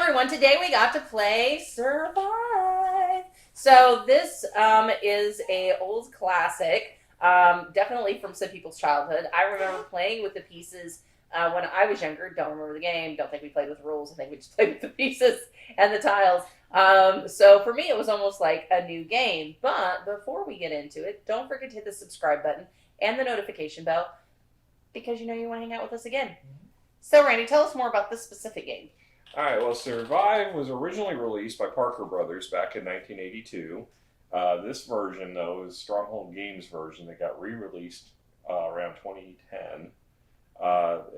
everyone. Today we got to play Survive. So this is a old classic, definitely from some people's childhood. I remember playing with the pieces when I was younger. Don't remember the game. Don't think we played with rules. I think we just played with the pieces and the tiles. So for me, it was almost like a new game. But before we get into it, don't forget to hit the subscribe button and the notification bell because you know you want to hang out with us again. So Randy, tell us more about this specific game. All right, well, Survive was originally released by Parker Brothers back in 1982. This version, though, is Stronghold Games version that got re-released around 2010.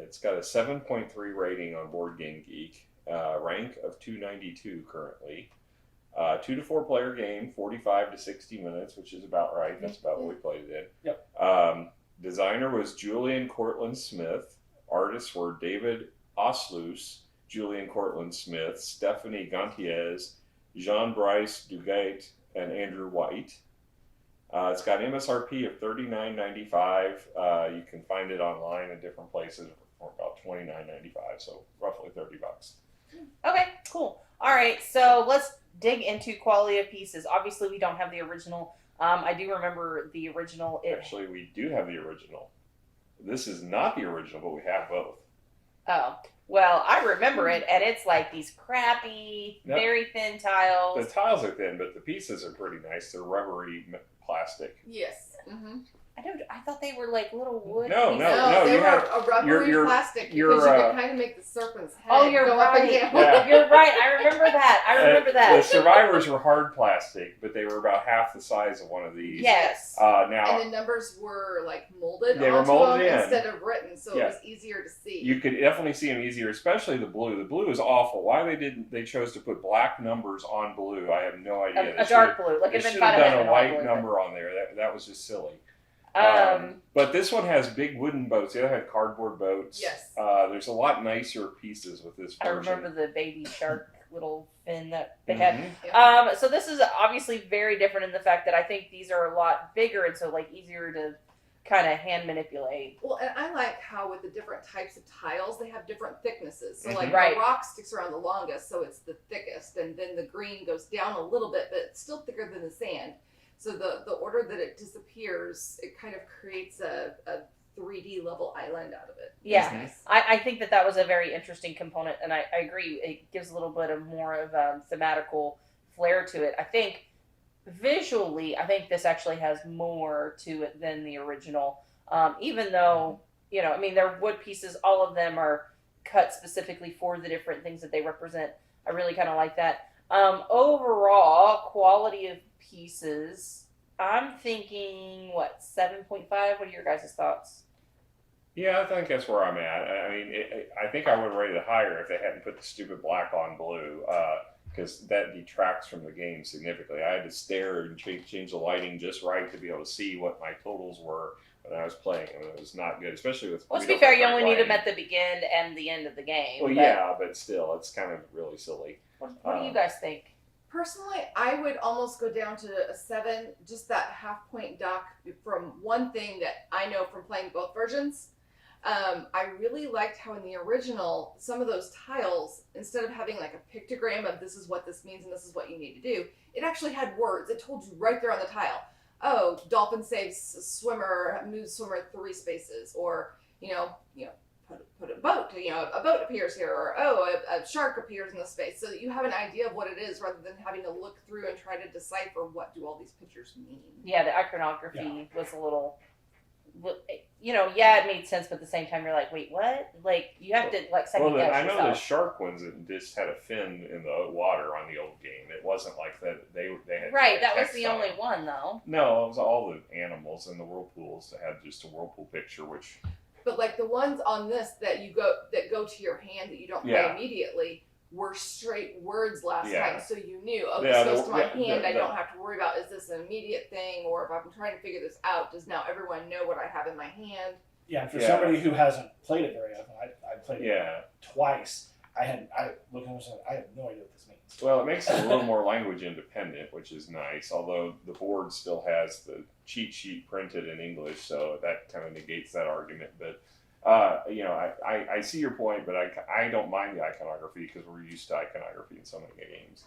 It's got a 7.3 rating on Board Game Geek, rank of 292 currently. 2 to 4 player game, 45 to 60 minutes, which is about right. That's about what we played it in. Yep. Designer was Julian Cortland Smith. Artists were David Oslus, Julian Cortland Smith, Stephanie Gontiez, Jean-Bryce Duguet, and Andrew White. It's got MSRP of $39.95. You can find it online in different places for about $29.95, so roughly $30. Okay, cool. All right, so let's dig into quality of pieces. Obviously, we don't have the original. I do remember the original. Actually, we do have the original. This is not the original, but we have both. Oh, well, I remember it, and it's like these crappy, very thin tiles. The tiles are thin, but the pieces are pretty nice. They're rubbery plastic. Yes. Mm-hmm. I thought they were like little wood. No, pieces. no. They you were have a rubbery plastic because you can kind of make the serpent's head Oh, you're go right. up and down. Yeah. You're right. I remember that. The survivors were hard plastic, but they were about half the size of one of these. Yes. Now, And the numbers were like molded They were onto molded them in. instead of written, so it was easier to see. you could definitely see them easier, especially the blue. The blue is awful. Why they chose to put black numbers on blue, I have no idea. A dark blue. Like They it's been should have kind of done a white blue, number on there. That was just silly. But, But this one has big wooden boats. The other had cardboard boats. Yes. There's a lot nicer pieces with this I version. remember the baby shark little fin that they had. Mhm. So this is obviously very different in the fact that I think these are a lot bigger and so like easier to kind of hand manipulate. Well, and I like how with the different types of tiles, they have different thicknesses. So like Right. the rock sticks around the longest, so it's the thickest, and then the green goes down a little bit, but it's still thicker than the sand. So the order that it disappears, it kind of creates a 3D level island out of it. Yeah. Mhm. Nice. I think that was a very interesting component, and I agree. It gives a little bit of more of a thematical flair to it. I think visually, I think this actually has more to it than the original. Even though, I mean, they're wood pieces. All of them are cut specifically for the different things that they represent. I really kind of like that. Overall, quality of pieces, I'm thinking, 7.5? What are your guys' thoughts? Yeah, I think that's where I'm at. I mean, I think I would have rated it higher if they hadn't put the stupid black on blue, because that detracts from the game significantly. I had to stare and change the lighting just right to be able to see what my totals were when I was playing. I mean, it was not good, especially with... Well, to be fair, you only need them at the begin and the end of the game. Well, yeah, but still, it's kind of really silly. What do you guys think? Personally, I would almost go down to a 7, just that half-point dock from one thing that I know from playing both versions. I really liked how in the original, some of those tiles, instead of having like a pictogram of this is what this means and this is what you need to do, it actually had words. It told you right there on the tile. Oh, dolphin saves swimmer, moves swimmer 3 spaces, or, put a boat, a boat appears here, or a shark appears in the space, so that you have an idea of what it is rather than having to look through and try to decipher what do all these pictures mean. Yeah, the iconography was a little, it made sense, but at the same time you're like, wait, what? Like, you have to second guess I know yourself. the shark ones that just had a fin in the water on the old game. It wasn't like that they had... Right, that was text the on only it. one, though. No, it was all the animals and the whirlpools that had just a whirlpool picture, which... But like the ones on this that go to your hand that you don't play immediately were straight words last time, so you knew, this goes to my hand, I don't have to worry about, is this an immediate thing, or if I'm trying to figure this out, does now everyone know what I have in my hand? Yeah, and for somebody who hasn't played it very often, I played it twice. I looked at it and said, I have no idea what this means. Well, it makes it a little more language independent, which is nice, although the board still has the cheat sheet printed in English, so that kind of negates that argument. But I see your point, but I don't mind the iconography because we're used to iconography in so many games.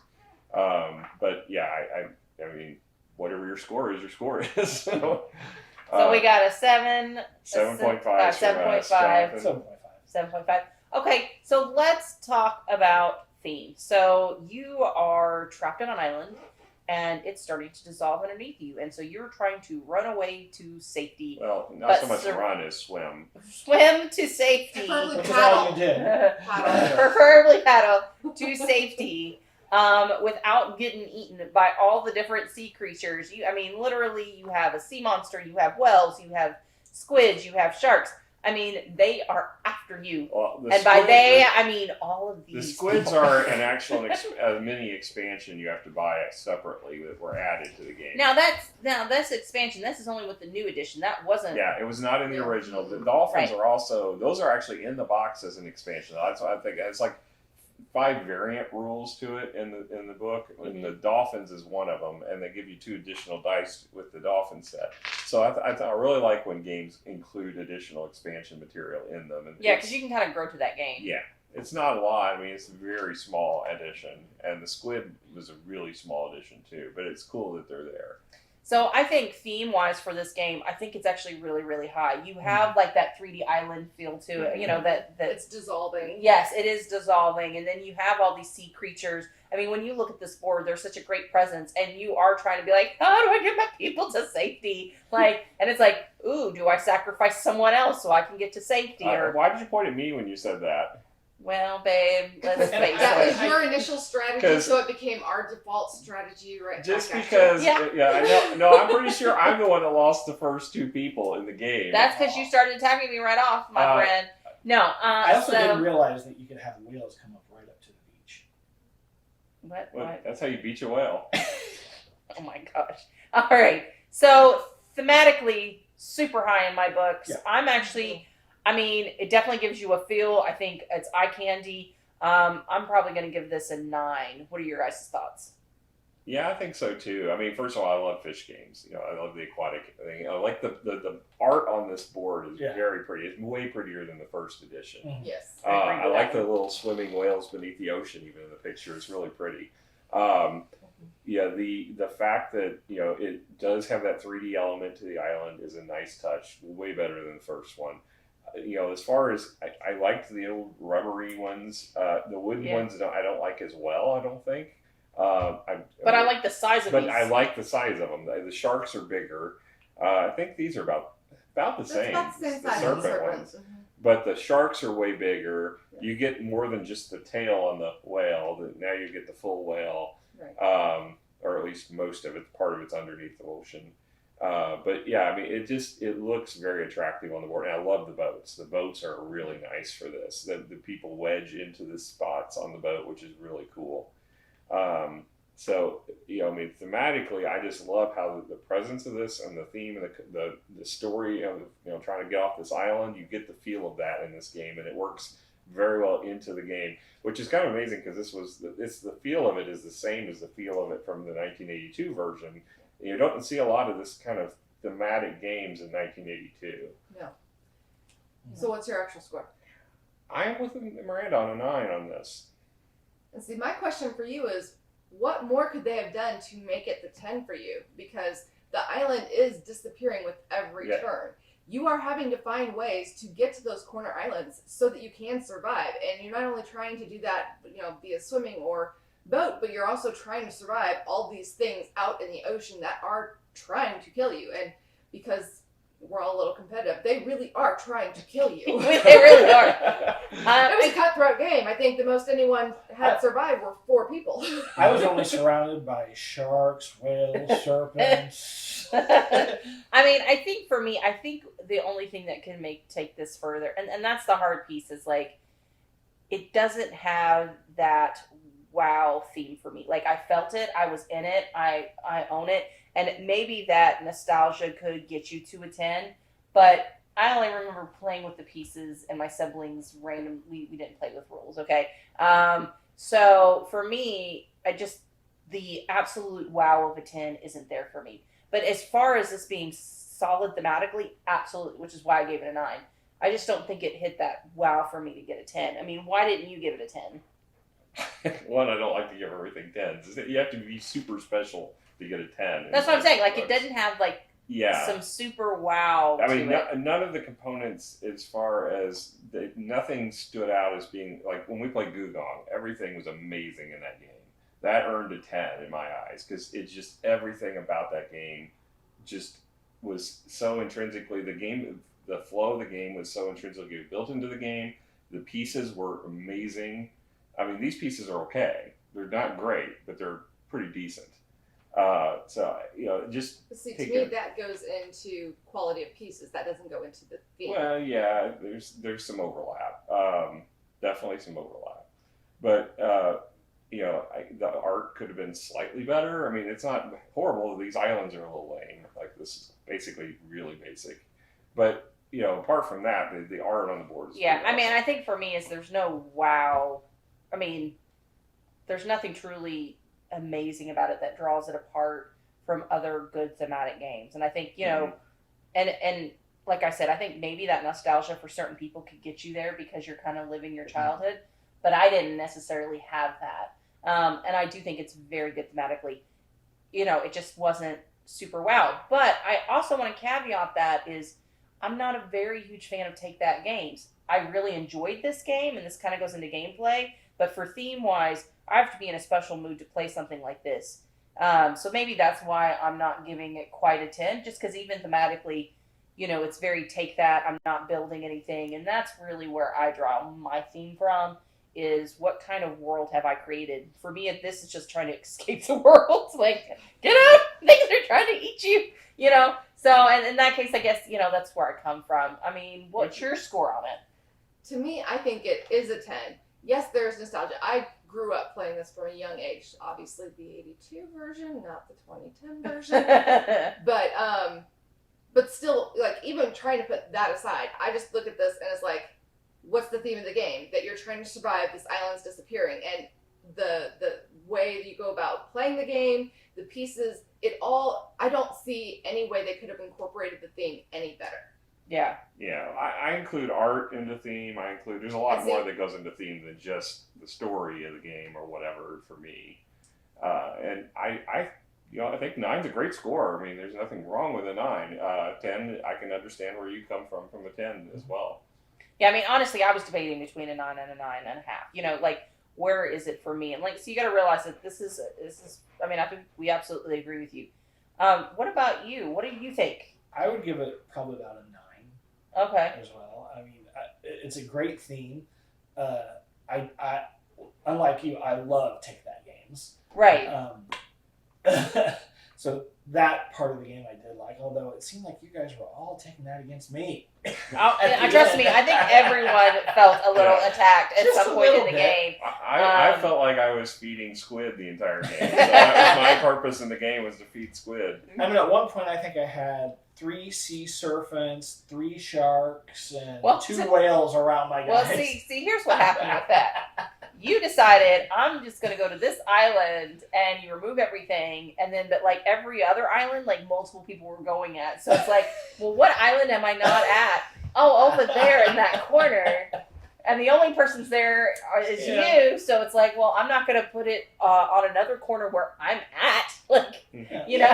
But yeah, I mean, whatever your score is, so we got a 7, 7.5, 7.5, 7.5. Okay, so let's talk about theme. So you are trapped on an island, and it's starting to dissolve underneath you, and so you're trying to run away to safety. Well, not But so much run as swim. Swim to safety. Preferably Which is all you did. Paddle. Preferably paddle to safety, without getting eaten by all the different sea creatures. Literally, you have a sea monster, you have whales, you have squids, you have sharks. They are after you. Well, And by they, I mean all of these. The squids people. are an actual a mini expansion you have to buy separately that were added to the game. Now this expansion. This is only with the new edition. That wasn't. Yeah, it was not in the original. The dolphins are also, those are actually in the box as an expansion. That's why I think it's like 5 variant rules to it in the book, and the dolphins is one of them, and they give you 2 additional dice with the dolphin set. So I really like when games include additional expansion material in them. And Yeah, because you can kind of grow to that game. Yeah, it's not a lot. It's a very small edition, and the squid was a really small edition too. But it's cool that they're there. So I think theme-wise for this game, I think it's actually really, really high. You have like that 3D island feel to it. That It's dissolving. Yes, it is dissolving, and then you have all these sea creatures. When you look at this board, there's such a great presence, and you are trying to be like, how do I get my people to safety? And it's like, ooh, do I sacrifice someone else so I can get to safety? Why did you point at me when you said that? Well, babe, let's face That it. was your initial strategy, so it became our default strategy, right? Just back because, after. I know, I'm pretty sure I'm the one that lost the first 2 people in the game. That's because you started attacking me right off, my friend. No, I also didn't realize that you could have whales come up right up to the beach. What? That's how you beat a whale. Oh my gosh. All right. So, thematically, super high in my books. Yeah. I'm actually... it definitely gives you a feel. I think it's eye candy. I'm probably going to give this a 9. What are your guys' thoughts? Yeah, I think so too. First of all, I love fish games. I love the aquatic thing. I like the art on this board is very pretty. It's way prettier than the first edition. Mm-hmm. Yes. I like the little swimming whales beneath the ocean, even in the picture. It's really pretty. The fact that it does have that 3D element to the island is a nice touch. Way better than the first one. As far as I liked the old rubbery ones, the wooden ones I don't like as well. I don't think. But I like the size of these. But I like the size of them. The sharks are bigger. I think these are about the same. About the same size as serpent the serpents. ones. But the sharks are way bigger. You get more than just the tail on the whale. Now you get the full whale, Right. or at least most of it. Part of it's underneath the ocean. But yeah, it looks very attractive on the board. And I love the boats. The boats are really nice for this. The people wedge into the spots on the boat, which is really cool. Thematically, I just love how the presence of this and the theme and the story of trying to get off this island, you get the feel of that in this game, and it works very well into the game, which is kind of amazing because the feel of it is the same as the feel of it from the 1982 version. You don't see a lot of this kind of thematic games in 1982. No. So what's your actual score? I am with Miranda on a 9 on this. And see, my question for you is, what more could they have done to make it the 10 for you? Because the island is disappearing with every turn. You are having to find ways to get to those corner islands so that you can survive. And you're not only trying to do that, via swimming or boat, but you're also trying to survive all these things out in the ocean that are trying to kill you. And because we're all a little competitive, they really are trying to kill you. They really are. It was a cutthroat game. I think the most anyone had survived were 4 people. I was only surrounded by sharks, whales, serpents. I think for me, the only thing that can take this further, and that's the hard piece, is it doesn't have that wow theme for me. I felt it, I was in it, I own it, and maybe that nostalgia could get you to a 10, but I only remember playing with the pieces and my siblings randomly. We didn't play with rules, okay? So for me, the absolute wow of a 10 isn't there for me. But as far as this being solid thematically, absolutely, which is why I gave it a 9. I just don't think it hit that wow for me to get a 10. I mean, why didn't you give it a 10? One, I don't like to give everything 10s. You have to be super special to get a 10. That's what I'm saying. Like, it doesn't have like some super wow. I mean, to it. none of the components, as far as nothing stood out as being like when we played Gugong, everything was amazing in that game. That earned a 10 in my eyes because it's just everything about that game just was so intrinsically the flow of the game was so intrinsically built into the game. The pieces were amazing. I mean, these pieces are okay. They're not great, but they're pretty decent. So, just... See, to me, that goes into quality of pieces. That doesn't go into the theme. Well, yeah, there's some overlap. Definitely some overlap. But, the art could have been slightly better. I mean, it's not horrible. These islands are a little lame. Like, this is basically really basic. But, apart from that, the art on the board is Yeah, awesome. I mean, I think for me is there's no wow. I mean, there's nothing truly amazing about it that draws it apart from other good thematic games. And I think, and like I said, I think maybe that nostalgia for certain people could get you there because you're kind of living your childhood. But I didn't necessarily have that. And I do think it's very good thematically. It just wasn't super wow. But I also want to caveat that is I'm not a very huge fan of Take That games. I really enjoyed this game, and this kind of goes into gameplay. But for theme-wise, I have to be in a special mood to play something like this. So maybe that's why I'm not giving it quite a 10, just because even thematically, it's very Take That. I'm not building anything, and that's really where I draw my theme from, is what kind of world have I created? For me, this is just trying to escape the world. Like, get out! Things are trying to eat you, So, and in that case, I guess, that's where I come from. I mean, what's your score on it? To me, I think it is a 10. Yes, there's nostalgia. I grew up playing this from a young age. Obviously, the 82 version, not the 2010 version. But still, like, even trying to put that aside, I just look at this and it's like, what's the theme of the game? That you're trying to survive this island's disappearing. And the way that you go about playing the game, the pieces, I don't see any way they could have incorporated the theme any better. Yeah. Yeah, I include art in the theme. There's a lot more that goes into theme than just the story of the game or whatever for me. And I think 9's a great score. I mean, there's nothing wrong with a 9. 10, I can understand where you come from a 10 as well. Yeah, I mean, honestly, I was debating between a 9 and a 9.5. Like, where is it for me? And like, so you got to realize that this is. I mean, I think we absolutely agree with you. What about you? What do you think? I would give it probably about a 9. Okay. As well. I mean, it's a great theme. I unlike you, I love Take That games. Right. So that part of the game I did like, although it seemed like you guys were all taking that against me. Trust me, I think everyone felt a little attacked at Just some point in the bit. game. I felt like I was feeding squid the entire game. So that was my purpose in the game, was to feed squid. I mean, at one point I think I had 3 sea serpents, 3 sharks, and 2 whales around my guys. Well, see, here's what happened with that. You decided, I'm just going to go to this island, and you remove everything, and then, but like every other island, like multiple people were going at. So it's like, well, what island am I not at? Oh, over there in that corner. And the only person's there is you, so it's like, well, I'm not going to put it on another corner where I'm at, like,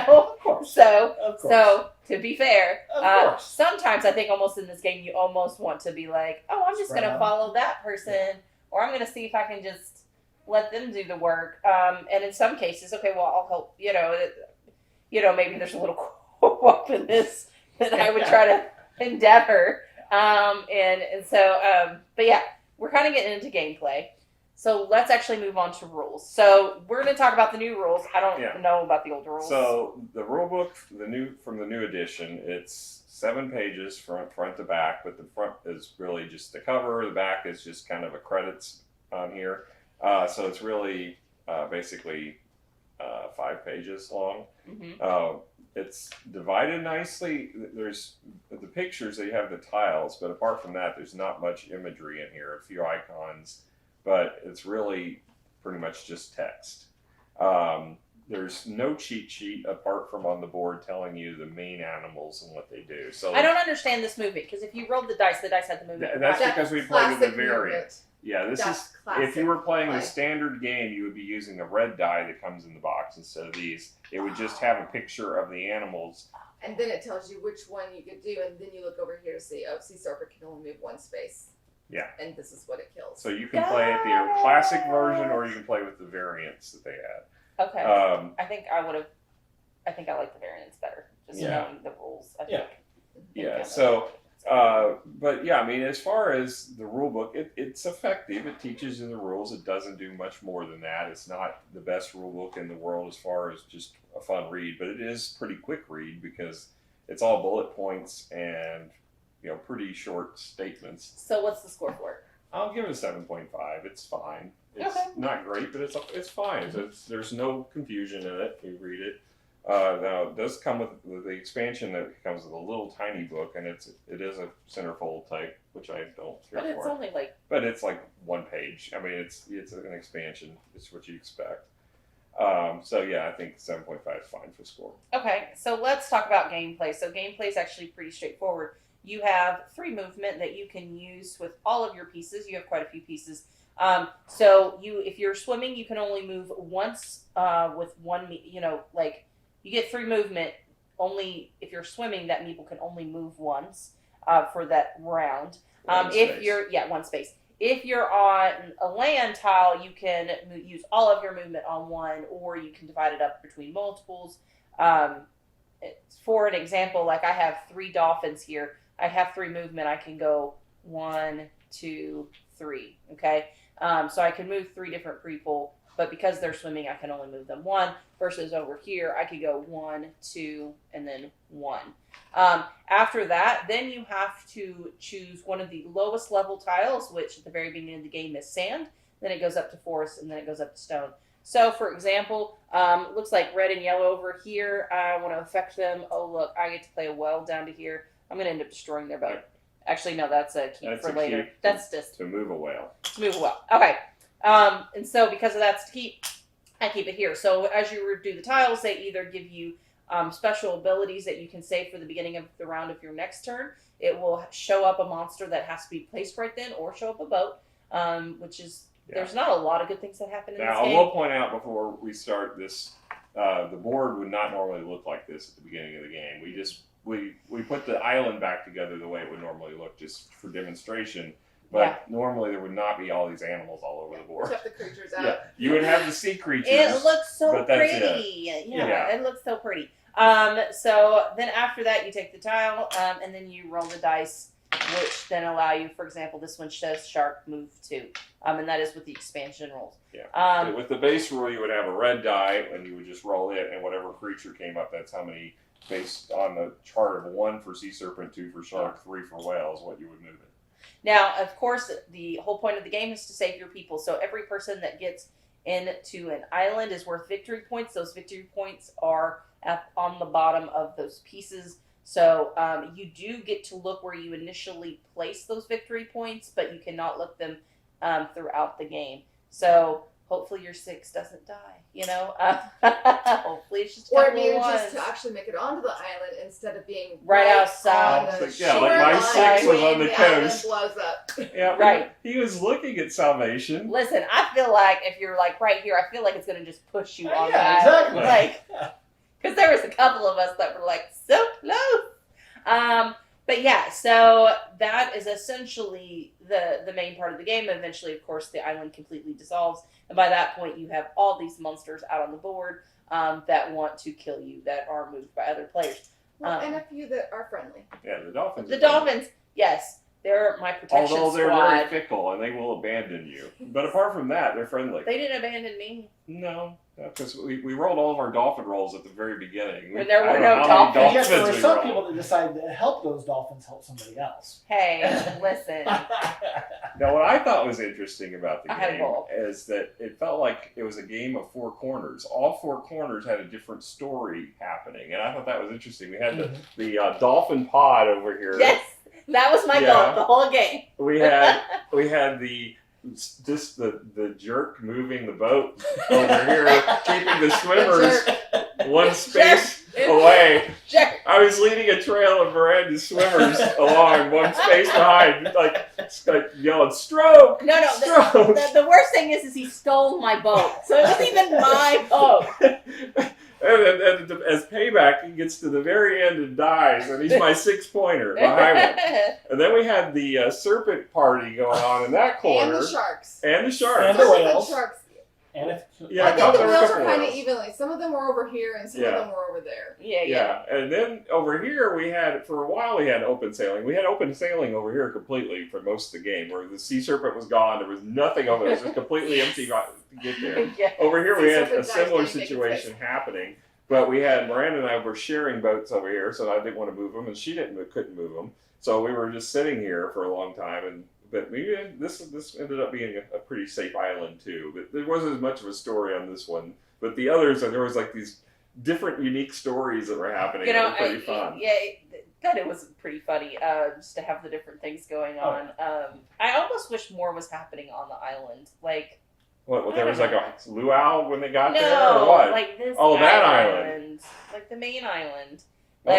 Of course. So to be fair, Of course. sometimes I think almost in this game you almost want to be like, oh, I'm just going to follow that person, or I'm going to see if I can just let them do the work. And in some cases, okay, well, I'll help. Maybe there's a little co-op in this that I would try to endeavor. But yeah, we're kind of getting into gameplay. So let's actually move on to rules. So we're going to talk about the new rules. I don't know about the old rules. So the rulebook, from the new edition, it's 7 pages front to back, but the front is really just the cover. The back is just kind of a credits on here. So it's really basically 5 pages long. Mm-hmm. It's divided nicely. There's the pictures, they have the tiles, but apart from that, there's not much imagery in here. A few icons, but it's really pretty much just text. there's no cheat sheet apart from on the board telling you the main animals and what they do. So I don't understand this movement because if you rolled the dice had the movement. that's because we played with the classic variant. movement. Yeah, this That's is classic if you were playing the play. standard game, you would be using the red die that comes in the box instead of these. It would just have a picture of the animals. And then it tells you which one you could do, and then you look over here to see, sea serpent can only move one space. Yeah. And this is what it kills. So you can play it the classic version, or you can play with the variants that they had. Okay. I think I like the variants better. Just knowing the rules. I think. Yeah. So, but yeah, I mean, as far as the rule book, it's effective. It teaches you the rules. It doesn't do much more than that. It's not the best rule book in the world as far as just a fun read, but it is pretty quick read because it's all bullet points and pretty short statements. So what's the score for it? I'll give it a 7.5. It's fine. It's Okay. not great, but it's fine. There's no confusion in it. You read it. Now it does come with the expansion that comes with a little tiny book, and it is a centerfold type, which I don't care But it's for. only like But it's like one page. I mean, it's an expansion. It's what you expect. So yeah, I think 7.5 is fine for score. okay. So let's talk about gameplay. So gameplay is actually pretty straightforward. You have 3 movement that you can use with all of your pieces. You have quite a few pieces. So if you're swimming, you can only move once with one. You get 3 movement. Only if you're swimming, that meeple can only move once for that round. One space. If you're on a land tile, you can use all of your movement on one, or you can divide it up between multiples. For an example, like I have 3 dolphins here. I have 3 movement. I can go 1, 2, 3. Okay, so I can move 3 different people, but because they're swimming, I can only move them 1. Versus over here, I could go 1, 2, and then 1. After that, then you have to choose one of the lowest level tiles, which at the very beginning of the game is sand. Then it goes up to forest, and then it goes up to stone. So, for example, looks like red and yellow over here. I want to affect them. Oh, look, I get to play a well down to here. I'm going to end up destroying their boat. Actually, no, that's a keep for later. That's just to move a whale. To move a well. Okay. And so because of that's to keep, I keep it here. So as you do the tiles, they either give you special abilities that you can save for the beginning of the round of your next turn. It will show up a monster that has to be placed right then, or show up a boat, which is there's not a lot of good things that happen in this game. Now, I will point out before we start this, the board would not normally look like this at the beginning of the game. We put the island back together the way it would normally look, just for demonstration. But normally there would not be all these animals all over the board. Check the creatures out. Yeah, you would have the sea creatures. It looks so but that's pretty. Yeah, it looks so pretty. So then after that, you take the tile, and then you roll the dice, which then allow you, for example, this one says shark move 2, and that is with the expansion rules. Yeah. With the base rule, you would have a red die, and you would just roll it, and whatever creature came up, that's how many, based on the chart of 1 for sea serpent, 2 for shark, 3 for whales, what you would move it. Now, of course, the whole point of the game is to save your people. So every person that gets into an island is worth victory points. Those victory points are on the bottom of those pieces. So you do get to look where you initially place those victory points, but you cannot look them throughout the game. So hopefully your 6 doesn't die, hopefully it's just Or a maybe couple just ones. to actually make it onto the island instead of being Right outside. on the Yeah, like my shoreline 6 was on when the island coast. blows up. Yeah, Right. He was looking at salvation. Listen, I feel like if you're like right here, I feel like it's going to just push you on the Yeah, island. exactly. Like, because there was a couple of us that were like so close. But yeah, so that is essentially the main part of the game. Eventually, of course, the island completely dissolves. And by that point, you have all these monsters out on the board that want to kill you, that are moved by other players. Well, and a few that are friendly. Yeah, the dolphins. The dolphins, yes, they're my protection Although they're squad. very fickle and they will abandon you. But apart from that, they're friendly. They didn't abandon me. No, because we rolled all of our dolphin rolls at the very beginning. When there I were don't know no how many dolphins. Yes, there were we some rolled. people that decided to help those dolphins help somebody else. Hey, listen. Now, what I thought was interesting about the I had a game ball. is that it felt like it was a game of 4 corners. All 4 corners had a different story happening, and I thought that was interesting. We had the dolphin pod over here. Yes, that was my Yeah. goal the whole game. We had the just the jerk moving the boat over here, keeping the swimmers one space away. Jerk. I was leading a trail of Miranda's swimmers along one space behind, like yelling, "Stroke!" No, Stroke! the worst thing is he stole my boat, so it wasn't even my boat. And as payback, he gets to the very end and dies, and he's my 6-pointer, my high one. And then we had the serpent party going on in that corner. And the sharks. And the sharks. And the Serpents whales. and sharks. And if, Yeah, I think the there were a whales couple were kind of whales. evenly. Some of them were over here, and some of them were over there. Yeah. And then over here we had, for a while we had open sailing. We had open sailing over here completely for most of the game, where the sea serpent was gone. There was nothing over there. It was just completely empty to get there. Yeah. Over here we Sea had a serpent dies similar getting taken situation happening, but we had, Miranda and I were sharing boats over here, so I didn't want to move them, and she couldn't move them. So we were just sitting here for a long time, but this ended up being a pretty safe island too. But there wasn't as much of a story on this one. But the others, there was like these different, unique stories that were happening. You know, that were pretty fun. It was pretty funny just to have the different things going on. I almost wish more was happening on the island. Like, What there was like a luau when they got no, there, or what? like this. That island, like the main island. Oh.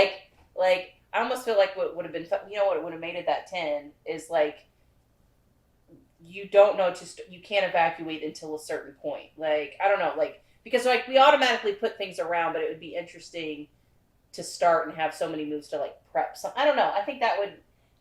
Like I almost feel like what would have been fun. You know what would have made it that 10 is like. You don't know you can't evacuate until a certain point. Like, I don't know, like, because like we automatically put things around, but it would be interesting to start and have so many moves to like prep some. I don't know. I think that would,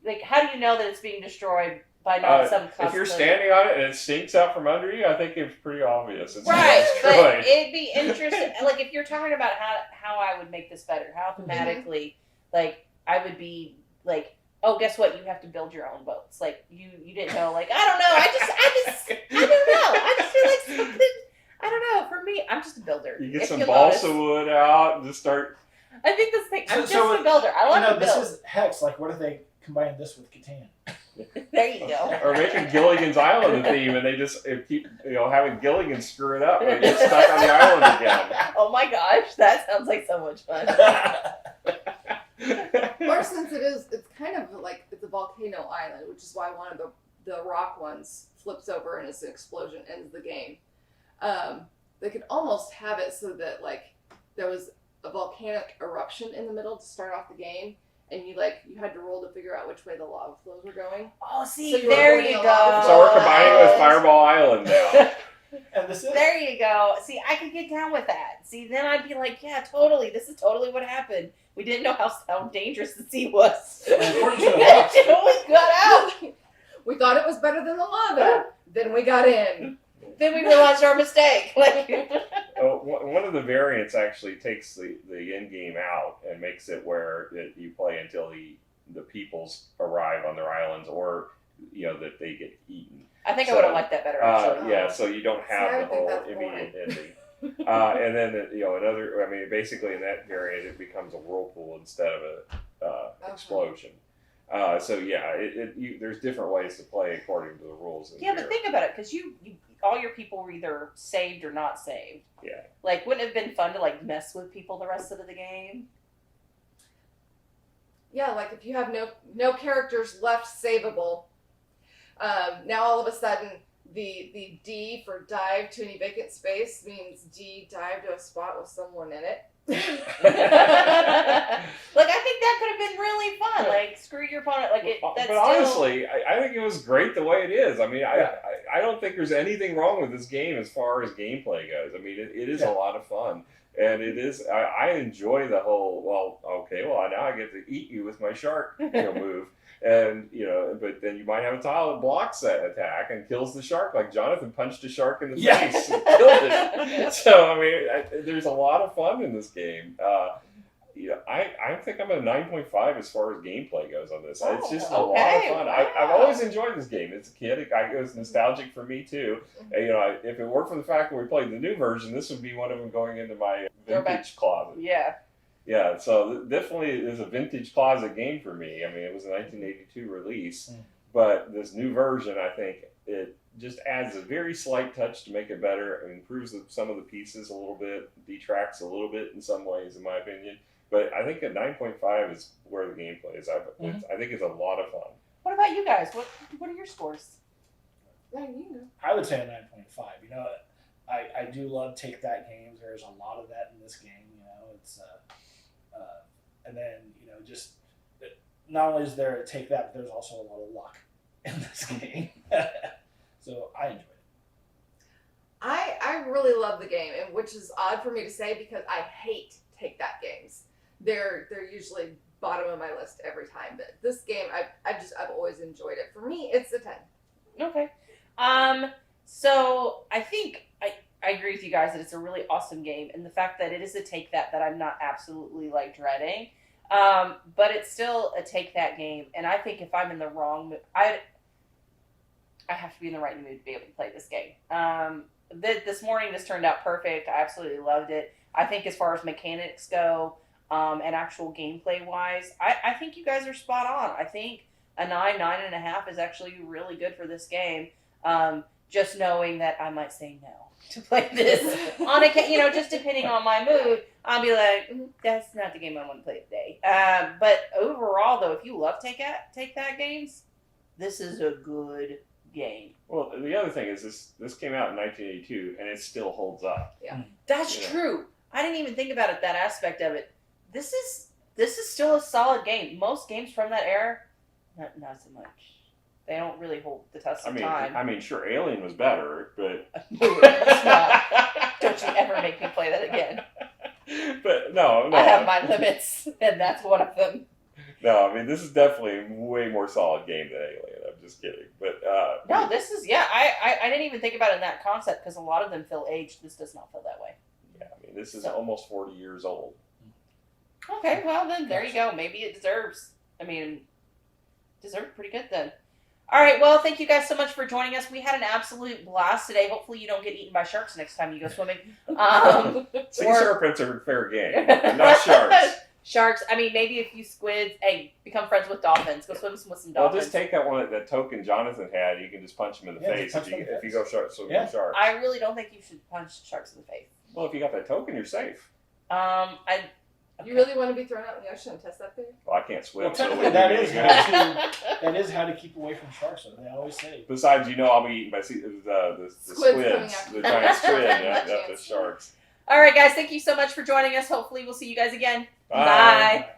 like, how do you know that it's being destroyed by not some custom? If you're standing on it and it sinks out from under you, I think it's pretty obvious. It's right, destroyed. but it'd be interesting. Like, if you're talking about how I would make this better, how thematically, like, I would be like, oh, guess what? You have to build your own boats. Like, you didn't know. Like, I don't know. I don't know. I just feel like something. I don't know. For me, I'm just a builder. You get if some you'll balsa notice. wood out and just start. I think this thing. I'm So- just a builder. I love to this build. is Hex. Like, what if they combine this with Catan? There you go. Or making Gilligan's Island a theme, and they just keep having Gilligan screw it up, and they get stuck on the island again. Oh my gosh, that sounds like so much fun. Or since it's kind of like it's a volcano island, which is why one of the rock ones flips over and it's an explosion, ends the game. They could almost have it so that like there was a volcanic eruption in the middle to start off the game, and you had to roll to figure out which way the lava flows were going. Oh, see, So you were there avoiding you a lot of go. So we're combining it with Fireball Island now. And this is There you go. See, I could get down with that. See, then I'd be like, yeah, totally. This is totally what happened. We didn't know how dangerous the sea was. And according to the box- We got out. We thought it was better than the lava. Then we got in. Then we realized our mistake. Like, One of the variants actually takes the end game out and makes it where you play until the peoples arrive on their islands, or that they get eaten. I think I would have liked that better, actually. Yeah, so you don't have See, I the think whole that's immediate boring. ending. And then another. I mean, basically in that variant, it becomes a whirlpool instead of a explosion. So yeah, there's different ways to play according to the rules. Yeah, but think about it, because you all your people were either saved or not saved. Yeah. Like, wouldn't it have been fun to like mess with people the rest of the game? Yeah, like if you have no characters left savable, now all of a sudden the D for dive to any vacant space means D dive to a spot with someone in it. Like, I think that could have been really fun. Like, screw your opponent. Like, But honestly, I think it was great the way it is. I mean, I don't think there's anything wrong with this game as far as gameplay goes. I mean, it is a lot of fun. And it is, I enjoy the whole, now I get to eat you with my shark move. And, but then you might have a tile that blocks that attack and kills the shark, like Jonathan punched a shark in the face and killed it. So, I mean, there's a lot of fun in this game. I think I'm at a 9.5 as far as gameplay goes on this. It's just a lot of fun. Wow. I've always enjoyed this game. As a kid, it was nostalgic for me too. And, if it weren't for the fact that we played the new version, this would be one of them going into my vintage closet. Yeah. Yeah, so definitely is a vintage closet game for me. I mean, it was a 1982 release, but this new version, I think, it just adds a very slight touch to make it better. It improves some of the pieces a little bit, detracts a little bit in some ways, in my opinion. But I think at 9.5 is where the gameplay is. I think it's a lot of fun. What about you guys? What are your scores? Yeah, you know. I would say a 9.5. You know, I do love take that games. There's a lot of that in this game. You know, it's and then just not only is there a take that, but there's also a lot of luck in this game. So I enjoyed it. I really love the game, and which is odd for me to say because I hate take that games. They're usually bottom of my list every time. But this game, I've always enjoyed it. For me, it's a 10. Okay. So I think I agree with you guys that it's a really awesome game, and the fact that it is a take that I'm not absolutely like dreading, but it's still a take that game, and I think if I'm in the wrong mood, I have to be in the right mood to be able to play this game. This morning this turned out perfect. I absolutely loved it. I think as far as mechanics go, and actual gameplay wise, I think you guys are spot on. I think a 9.5 is actually really good for this game. Just knowing that I might say no to play this on a, just depending on my mood, I'll be like, that's not the game I want to play today. But overall, though, if you love take that games, this is a good game. Well, the other thing is this came out in 1982 and it still holds up. Yeah, that's true. I didn't even think about that aspect of it. This is still a solid game. Most games from that era, not so much. They don't really hold the test of time. I mean, sure, Alien was better, but it's not. Don't you ever make me play that again. But no. I have my limits, and that's one of them. No, I mean, this is definitely a way more solid game than Alien. I'm just kidding. But no, this is, I didn't even think about it in that concept because a lot of them feel aged. This does not feel that way. Yeah, I mean, this is almost 40 years old. Okay, well then, there you go. Maybe it deserves pretty good then. All right, well, thank you guys so much for joining us. We had an absolute blast today. Hopefully you don't get eaten by sharks next time you go swimming. Sea serpents are fair game, not sharks. Sharks, I mean, maybe a few squids. Hey, become friends with dolphins. Go swim with some dolphins. Well, just take that token Jonathan had. You can just punch him in the face if you go sharks. Sharks. I really don't think you should punch sharks in the face. Well, if you got that token, you're safe. You really want to be thrown out in the ocean and test that theory? Well, I can't swim. Well, So technically, that is how to keep away from sharks. So they always say. Besides, I'll be eaten by the squids, the giant squid, the sharks. All right, guys, thank you so much for joining us. Hopefully, we'll see you guys again. Bye. Bye.